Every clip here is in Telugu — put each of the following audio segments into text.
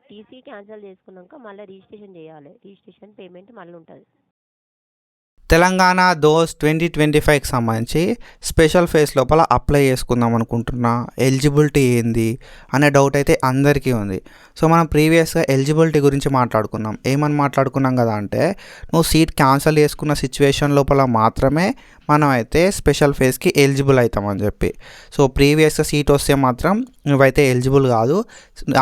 టీసీ క్యాన్సిల్ చేసుకున్నాక మళ్ళీ రిజిస్ట్రేషన్ చేయాలి. రిజిస్ట్రేషన్ పేమెంట్ మళ్ళీ ఉంటుంది. తెలంగాణ దోస్ 2025కి సంబంధించి స్పెషల్ ఫేస్ లోపల అప్లై చేసుకుందాం అనుకుంటున్నా. ఎలిజిబిలిటీ ఏంది అనే డౌట్ అయితే అందరికీ ఉంది. సో మనం ప్రీవియస్గా ఎలిజిబిలిటీ గురించి మాట్లాడుకున్నాం. ఏమని మాట్లాడుకున్నాం కదా అంటే, నువ్వు సీట్ క్యాన్సిల్ చేసుకున్న సిచ్యువేషన్ లోపల మాత్రమే మనం అయితే స్పెషల్ ఫేస్కి ఎలిజిబుల్ అవుతామని చెప్పి. సో ప్రీవియస్గా సీట్ వస్తే మాత్రం నువ్వైతే ఎలిజిబుల్ కాదు,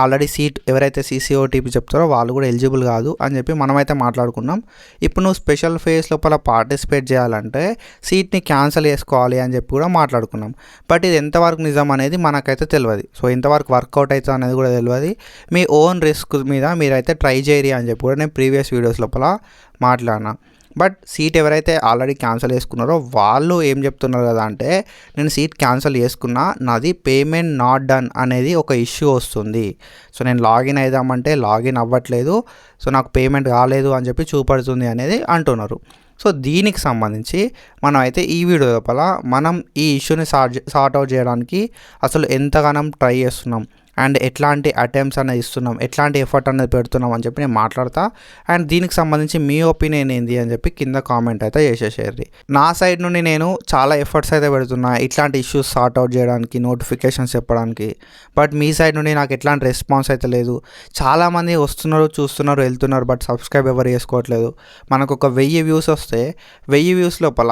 ఆల్రెడీ సీట్ ఎవరైతే CCOTP చెప్తారో వాళ్ళు కూడా ఎలిజిబుల్ కాదు అని చెప్పి మనమైతే మాట్లాడుకున్నాం. ఇప్పుడు నువ్వు స్పెషల్ ఫేస్ లోపల పార్టిసిపేట్ చేయాలంటే సీట్ని క్యాన్సిల్ చేసుకోవాలి అని చెప్పి కూడా మాట్లాడుకున్నాం. బట్ ఇది ఎంతవరకు నిజం అనేది మనకైతే తెలియదు. సో ఎంతవరకు వర్కౌట్ అవుతుంది అనేది కూడా తెలియదు. మీ ఓన్ రిస్క్ మీద మీరైతే ట్రై చేయరి అని చెప్పి కూడా నేను ప్రీవియస్ వీడియోస్ లోపల మాట్లాడినా. బట్ సీట్ ఎవరైతే ఆల్రెడీ క్యాన్సిల్ చేసుకున్నారో వాళ్ళు ఏం చెప్తున్నారు కదా అంటే, నేను సీట్ క్యాన్సిల్ చేసుకున్నా, నాది పేమెంట్ నాట్ డన్ అనేది ఒక ఇష్యూ వస్తుంది. సో నేను లాగిన్ అయిదామంటే లాగిన్ అవ్వట్లేదు, సో నాకు పేమెంట్ కాలేదు అని చెప్పి చూపడుతుంది అనేది అంటున్నారు. సో దీనికి సంబంధించి మనం అయితే ఈ వీడియో లోపల మనం ఈ ఇష్యూని సార్ట్ అవుట్ చేయడానికి అసలు ఎంతగానం ట్రై చేస్తున్నాం అండ్ ఎట్లాంటి అటెంప్ట్స్ అనేది ఇస్తున్నాం, ఎట్లాంటి ఎఫర్ట్ అనేది పెడుతున్నాం అని చెప్పి నేను మాట్లాడతా. అండ్ దీనికి సంబంధించి మీ ఒపీనియన్ ఏంది అని చెప్పి కింద కామెంట్ అయితే చేసేసేయండి. నా సైడ్ నుండి నేను చాలా ఎఫర్ట్స్ అయితే పెడుతున్నా ఇట్లాంటి ఇష్యూస్ సార్ట్ అవుట్ చేయడానికి, నోటిఫికేషన్స్ చెప్పడానికి. బట్ మీ సైడ్ నుండి నాకు ఎట్లాంటి రెస్పాన్స్ అయితే లేదు. చాలామంది వస్తున్నారు, చూస్తున్నారు, వెళ్తున్నారు, బట్ సబ్స్క్రైబ్ ఎవరు చేసుకోవట్లేదు. మనకు ఒక 1000 వ్యూస్ వస్తే 1000 వ్యూస్ లోపల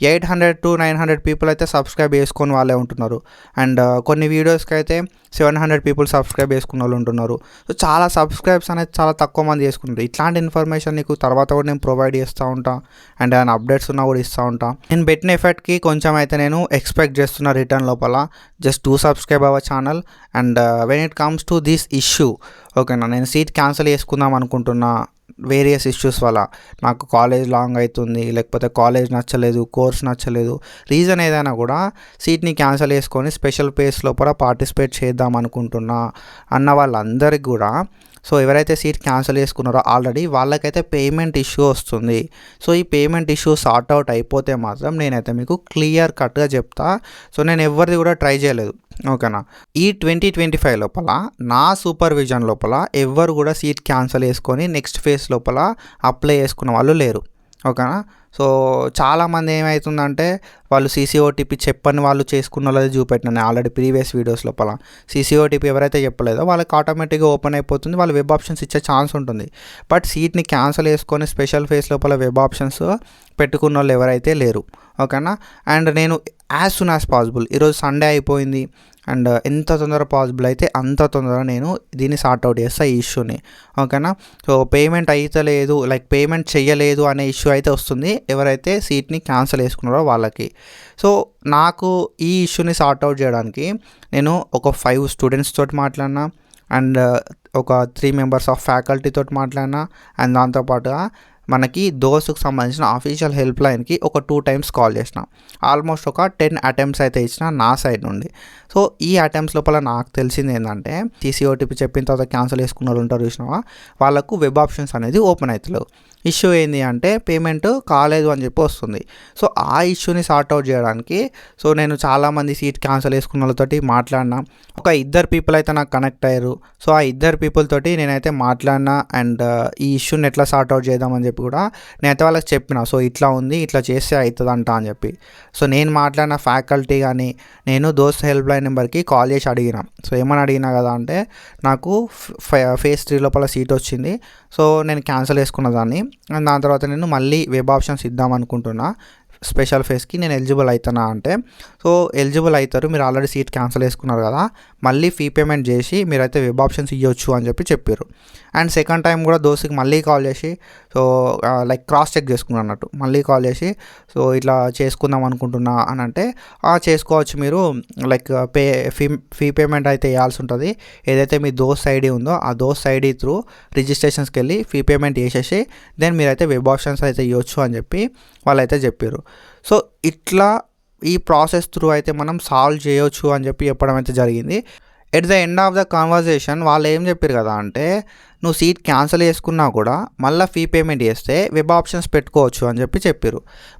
800 to 900 పీపుల్ అయితే సబ్స్క్రైబ్ చేసుకొని వాళ్ళే ఉంటున్నారు. అండ్ కొన్ని వీడియోస్కి అయితే 700 పీపుల్ సబ్స్క్రైబ్ చేసుకున్న వాళ్ళు ఉంటున్నారు. సో చాలా సబ్స్క్రైబ్స్ అనేది చాలా తక్కువ మంది చేసుకుంటారు. ఇట్లాంటి ఇన్ఫర్మేషన్ నీకు తర్వాత కూడా నేను ప్రొవైడ్ చేస్తూ ఉంటాను. అండ్ ఆయన అప్డేట్స్ ఉన్నా కూడా ఇస్తూ ఉంటాను. నేను పెట్టిన ఎఫర్ట్కి కొంచెం అయితే నేను ఎక్స్పెక్ట్ చేస్తున్నా రిటర్న్ లోపల. Just 2 subscribe our channel. And when it comes to this issue, ఓకేనా, నేను సీట్ క్యాన్సిల్ చేసుకుందాం అనుకుంటున్నా వేరియస్ ఇష్యూస్ వల్ల. నాకు కాలేజ్ లాంగ్ అవుతుంది, లేకపోతే కాలేజ్ నచ్చలేదు, కోర్స్ నచ్చలేదు, రీజన్ ఏదైనా కూడా సీట్ని క్యాన్సిల్ చేసుకొని స్పెషల్ ఫేస్ లోపల పార్టిసిపేట్ చేద్దాం అనుకుంటున్నా అన్న వాళ్ళందరికీ కూడా, సో ఎవరైతే సీట్ క్యాన్సిల్ చేసుకున్నారో ఆల్రెడీ వాళ్ళకైతే పేమెంట్ ఇష్యూ వస్తుంది. సో ఈ పేమెంట్ ఇష్యూ సార్ట్ అవుట్ అయిపోతే మాత్రం నేనైతే మీకు క్లియర్ కట్గా చెప్తా. సో నేను ఎవరిది కూడా ట్రై చేయలేదు, ఓకేనా. ఈ 2025 లోపల నా సూపర్విజన్ లోపల ఎవ్వరు కూడా సీట్ క్యాన్సిల్ చేసుకొని నెక్స్ట్ ఫేజ్ లోపల అప్లై చేసుకున్న వాళ్ళు లేరు, ఓకేనా. సో చాలామంది ఏమవుతుందంటే వాళ్ళు CCOTP చెప్పని వాళ్ళు చేసుకున్న వాళ్ళది చూపెట్టినాను ఆల్రెడీ ప్రీవియస్ వీడియోస్ లోపల. CCOTP ఎవరైతే చెప్పలేదో వాళ్ళకి ఆటోమేటిక్గా ఓపెన్ అయిపోతుంది, వాళ్ళు వెబ్ ఆప్షన్స్ ఇచ్చే ఛాన్స్ ఉంటుంది. బట్ సీట్ని క్యాన్సిల్ చేసుకొని స్పెషల్ ఫేస్ లోపల వెబ్ ఆప్షన్స్ పెట్టుకున్న వాళ్ళు ఎవరైతే లేరు, ఓకేనా. అండ్ నేను యాజ్ సూన్ యాజ్ పాసిబుల్, ఈరోజు సండే అయిపోయింది, అండ్ ఎంత తొందర పాసిబుల్ అయితే అంత తొందరగా నేను దీన్ని సార్ట్ అవుట్ చేస్తాను ఈ ఇష్యూని, ఓకేనా. సో పేమెంట్ అయితలేదు, లైక్ పేమెంట్ చేయలేదు అనే ఇష్యూ అయితే వస్తుంది ఎవరైతే సీట్ని క్యాన్సిల్ చేసుకున్నారో వాళ్ళకి. సో నాకు ఈ ఇష్యూని సార్ట్ అవుట్ చేయడానికి నేను ఒక 5 స్టూడెంట్స్ తోటి మాట్లాడినా, అండ్ ఒక 3 మెంబర్స్ ఆఫ్ ఫ్యాకల్టీ తోటి మాట్లాడినా, అండ్ దాంతోపాటుగా మనకి దోస్కి సంబంధించిన ఆఫీషియల్ హెల్ప్ లైన్కి ఒక 2 టైమ్స్ కాల్ చేసిన. ఆల్మోస్ట్ ఒక 10 అటెంప్ట్స్ అయితే ఇచ్చిన నా సైడ్ నుండి. సో ఈ అటెంప్ట్స్ లోపల నాకు తెలిసింది ఏంటంటే, CCOTP చెప్పిన తర్వాత క్యాన్సిల్ చేసుకున్న వాళ్ళు ఉంటారు చూసినావా, వాళ్ళకు వెబ్ ఆప్షన్స్ అనేది ఓపెన్ అవుతలేవు. ఇష్యూ ఏంటి అంటే పేమెంట్ కాలేదు అని చెప్పి వస్తుంది. సో ఆ ఇష్యూని సార్ట్ అవుట్ చేయడానికి సో నేను చాలామంది సీట్ క్యాన్సిల్ చేసుకున్న వాళ్ళతోటి మాట్లాడినా. ఒక 2 పీపుల్ అయితే నాకు కనెక్ట్ అయ్యారు. సో ఆ 2 పీపుల్ తోటి నేనైతే మాట్లాడినా. అండ్ ఈ ఇష్యూని ఎట్లా సార్ట్ అవుట్ చేద్దామని చెప్పి కూడా నేనైతే వాళ్ళకి చెప్పిన. సో ఇట్లా ఉంది, ఇట్లా చేస్తే అవుతుందంట అని చెప్పి. సో నేను మాట్లాడిన ఫ్యాకల్టీ కానీ నేను దోస్త్ హెల్ప్ లైన్ నెంబర్కి కాల్ చేసి అడిగిన. సో ఏమని అడిగినా కదా అంటే, నాకు ఫేజ్ 3 లోపల సీట్ వచ్చింది, సో నేను క్యాన్సిల్ చేసుకున్న దాన్ని, అండ్ దాని తర్వాత నేను మళ్ళీ వెబ్ ఆప్షన్స్ ఇద్దాం అనుకుంటున్నా స్పెషల్ ఫేస్కి, నేను ఎలిజిబుల్ అవుతానా అంటే, సో ఎలిజిబుల్ అవుతారు, మీరు ఆల్రెడీ సీట్ క్యాన్సిల్ చేసుకున్నారు కదా, మళ్ళీ ఫీ పేమెంట్ చేసి మీరైతే వెబ్ ఆప్షన్స్ ఇవ్వచ్చు అని చెప్పారు. అండ్ సెకండ్ టైం కూడా దోస్తుకి మళ్ళీ కాల్ చేసి, సో లైక్ క్రాస్ చెక్ చేసుకున్నాను అన్నట్టు, మళ్ళీ కాల్ చేసి సో ఇట్లా చేసుకుందాం అనుకుంటున్నా అని అంటే, చేసుకోవచ్చు మీరు, లైక్ ఫీ పేమెంట్ అయితే వేయాల్సి ఉంటుంది. ఏదైతే మీ దోస్త్ ఐడి ఉందో ఆ దోస్త్ ఐడి త్రూ రిజిస్ట్రేషన్స్కి వెళ్ళి ఫీ పేమెంట్ చేసేసి దెన్ మీరైతే వెబ్ ఆప్షన్స్ అయితే ఇవ్వచ్చు అని చెప్పి వాళ్ళైతే చెప్పారు. సో ఇట్లా ఈ ప్రాసెస్ త్రూ అయితే మనం సాల్వ్ చేయొచ్చు అని చెప్పి చెప్పడం అయితే జరిగింది. At the end of the conversation వాళ్ళు ఏం చెప్పారు కదా అంటే, నువ్వు సీట్ క్యాన్సిల్ చేసుకున్నా కూడా మళ్ళీ ఫీ పేమెంట్ చేస్తే వెబ్ ఆప్షన్స్ పెట్టుకోవచ్చు అని చెప్పారు.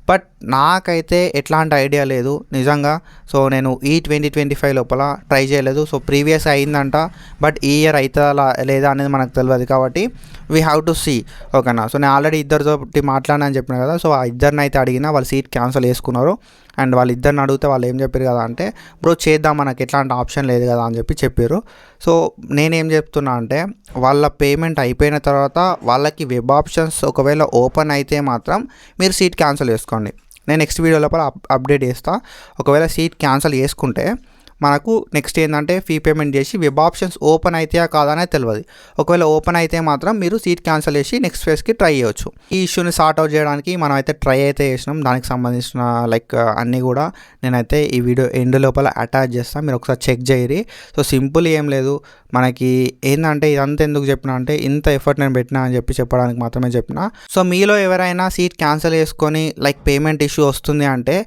బట్ నాకైతే ఎట్లాంటి ఐడియా లేదు నిజంగా. సో నేను ఈ 2025 లోపల ట్రై చేయలేదు. సో ప్రీవియస్ అయిందంట, బట్ ఈ ఇయర్ అవుతుందా లేదా అనేది మనకు తెలియదు. కాబట్టి వీ హ్యావ్ టు సీ. ఓకేనా. సో నేను ఆల్రెడీ ఇద్దరితో మాట్లాడినా అని చెప్పిన కదా. సో ఆ ఇద్దరిని అయితే అడిగినా, వాళ్ళు సీట్ క్యాన్సిల్ చేసుకున్నారు. అండ్ వాళ్ళిద్దరిని అడిగితే వాళ్ళు ఏం చెప్పారు కదా అంటే, బ్రో చేద్దాం, మనకి ఎట్లాంటి ఆప్షన్ లేదు కదా అని చెప్పారు. సో నేనేం చెప్తున్నా అంటే, వాళ్ళ పేమెంట్ అయిపోయిన తర్వాత వాళ్ళకి వెబ్ ఆప్షన్స్ ఒకవేళ ఓపెన్ అయితే మాత్రం మీరు సీట్ క్యాన్సిల్ చేసుకోండి. నేను నెక్స్ట్ వీడియో లోపల అప్డేట్ చేస్తాను. ఒకవేళ సీట్ క్యాన్సిల్ చేసుకుంటే మనకు నెక్స్ట్ ఏంటంటే ఫీ పేమెంట్ చేసి వెబ్ ఆప్షన్స్ ఓపెన్ అవుతాయా కాదా అనేది తెలియదు. ఒకవేళ ఓపెన్ అయితే మాత్రం మీరు సీట్ క్యాన్సిల్ చేసి నెక్స్ట్ ఫేజ్కి ట్రై చేయొచ్చు. ఈ ఇష్యూని సార్ట్ అవుట్ చేయడానికి మనం అయితే ట్రై అయితే చేసినాం. దానికి సంబంధించిన అన్నీ కూడా నేనైతే ఈ వీడియో ఎండ్ లోపల అటాచ్ చేస్తాను, మీరు ఒకసారి చెక్ చేయరి. సో సింపుల్ ఏం లేదు, మనకి ఏంటంటే ఇదంతా ఎందుకు చెప్పినా అంటే, ఇంత ఎఫర్ట్ నేను పెట్టినా అని చెప్పడానికి మాత్రమే చెప్పిన. సో మీలో ఎవరైనా సీట్ క్యాన్సిల్ చేసుకొని పేమెంట్ ఇష్యూ వస్తుంది అంటే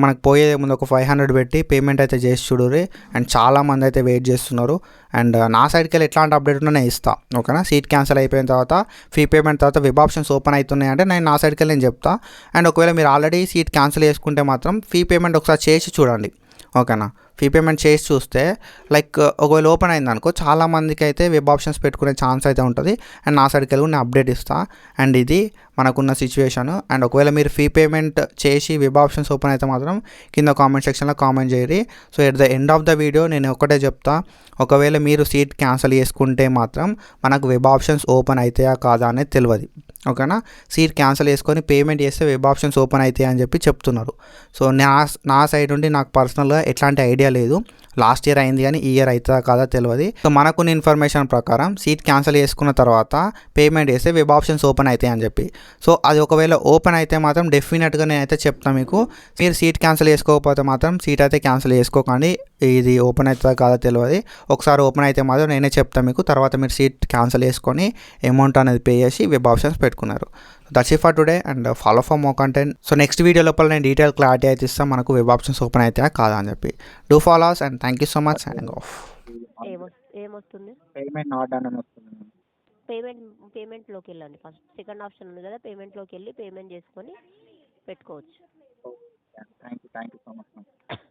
మనకు పోయే ముందు ఒక 500 పెట్టి పేమెంట్ అయితే చేసి చూడుర్రి. అండ్ చాలామంది అయితే వెయిట్ చేస్తున్నారు. అండ్ నా సైడ్కి వెళ్ళి ఎట్లాంటి అప్డేట్ ఉన్నా నేను ఇస్తాను. ఓకేనా. సీట్ క్యాన్సిల్ అయిపోయిన తర్వాత ఫీ పేమెంట్ తర్వాత వెబ్ ఆప్షన్స్ ఓపెన్ అవుతున్నాయి అంటే నా సైడ్కి వెళ్ళి నేను చెప్తా. అండ్ ఒకవేళ మీరు ఆల్రెడీ సీట్ క్యాన్సిల్ చేసుకుంటే మాత్రం ఫీ పేమెంట్ ఒకసారి చేసి చూడండి. ఓకేనా. ఫీ పేమెంట్ చేసి చూస్తే ఒకవేళ ఓపెన్ అయింది అనుకో, చాలామందికి అయితే వెబ్ ఆప్షన్స్ పెట్టుకునే ఛాన్స్ అయితే ఉంటుంది. అండ్ నా సైడ్కి వెళ్ళి నేను అప్డేట్ ఇస్తాను. అండ్ ఇది మనకున్న సిచ్యువేషన్. అండ్ ఒకవేళ మీరు ఫీ పేమెంట్ చేసి వెబ్ ఆప్షన్స్ ఓపెన్ అయితే మాత్రం కింద కామెంట్ సెక్షన్లో కామెంట్ చేయరి. So at the end of the video నేను ఒకటే చెప్తా, ఒకవేళ మీరు సీట్ క్యాన్సిల్ చేసుకుంటే మాత్రం మనకు వెబ్ ఆప్షన్స్ ఓపెన్ అవుతాయా కాదా అనేది తెలియదు. ఓకేనా. సీట్ క్యాన్సిల్ చేసుకొని పేమెంట్ చేస్తే వెబ్ ఆప్షన్స్ ఓపెన్ అవుతాయి అని చెప్తున్నారు. సో నా సైడ్ నుండి నాకు పర్సనల్గా ఎట్లాంటి ఐడియా లేదు. లాస్ట్ ఇయర్ అయింది కానీ ఈ ఇయర్ అవుతుందా కాదా తెలియదు. సో మనకున్న ఇన్ఫర్మేషన్ ప్రకారం సీట్ క్యాన్సిల్ చేసుకున్న తర్వాత పేమెంట్ చేస్తే వెబ్ ఆప్షన్స్ ఓపెన్ అవుతాయి అని సో అది ఒకవేళ ఓపెన్ అయితే మాత్రం డెఫినెట్గా నేనైతే చెప్తాను మీకు. మీరు సీట్ క్యాన్సిల్ చేసుకోకపోతే మాత్రం సీట్ అయితే క్యాన్సిల్ చేసుకోకండి. ఇది ఓపెన్ అవుతుందా కాదా తెలియదు. ఒకసారి ఓపెన్ అయితే మాత్రం నేనే చెప్తాను మీకు. తర్వాత మీరు సీట్ క్యాన్సిల్ చేసుకొని అమౌంట్ అనేది పే చేసి వెబ్ ఆప్షన్స్ పెట్టుకున్నారు. That's it for today and follow for more content. So next video లోపల నేను డీటెయిల్ క్లారిటీ అయితే ఇస్తాను, మనకు వెబ్ ఆప్షన్స్ ఓపెన్ అవుతాయా కాదా అని do follows and thank you so much. Signing off. ఏమొస్తుంది? పేమెంట్ నాట్ డన్ అని వస్తుంది. పేమెంట్లోకి వెళ్ళండి. ఫస్ట్ సెకండ్ ఆప్షన్ ఉంది కదా, పేమెంట్లోకి వెళ్ళి పేమెంట్ చేసుకొని పెట్టుకోవచ్చు. Thank you so much.